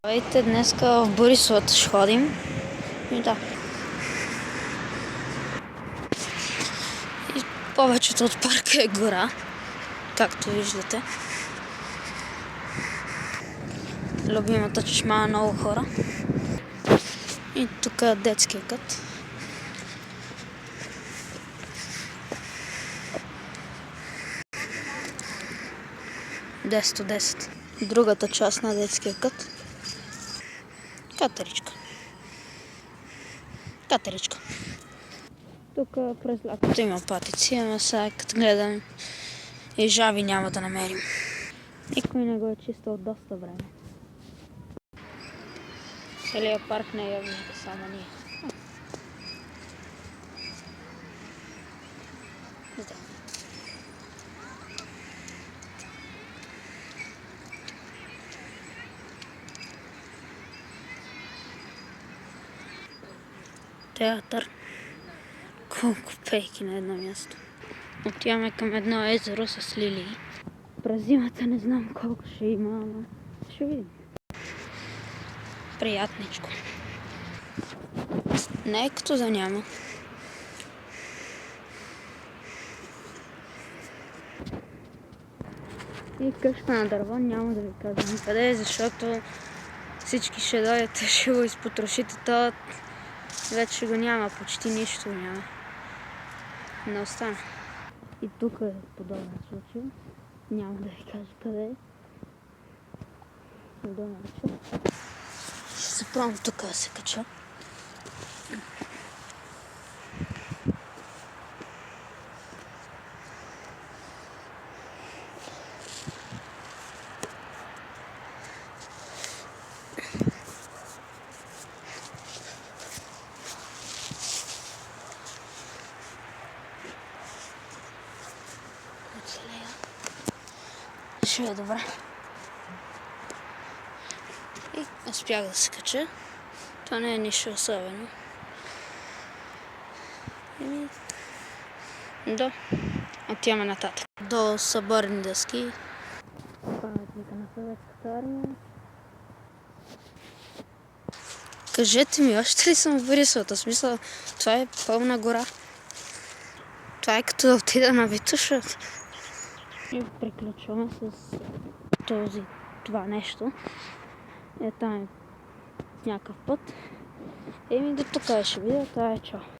Здравейте, днеска в Борисовата ще ходим. И да. И повечето от парка е гора, както виждате. Любимата чешма на много хора. И тук е детския кът. Десет от 10. Другата част на детския кът. Катеричка. Катеричка. Тук през лятото има патици, ама сега като гледам и жаби няма да намерим. Никой не го е чистил от доста време. Целият парк не е вижда само ние. Театър. Колко пейки на едно място. Отиваме към едно езеро с лилии. През зимата не знам колко ще има, ама ще видим. Приятничко. Не е като да няма. И къща на дърво няма да ви казвам къде е, защото всички ще дойдете, ще го изпотрошите. То вече го няма, почти нищо няма. Не остана. И тук е подобен случай. Няма да ви кажа къде е. Ще се пробвам тук да се кача. Ще е добре. И успях да се кача. Това не е нищо особено. Да. Отиваме нататък. До съборни дъски. Паметника на Съветската армия. Кажете ми, още ли съм в Борисовата? Смисъл, това е пълна гора. Това е като да отида на Витоша. И приключваме с това нещо. Там е някакъв път. Еми до тук ще видя, това е чао.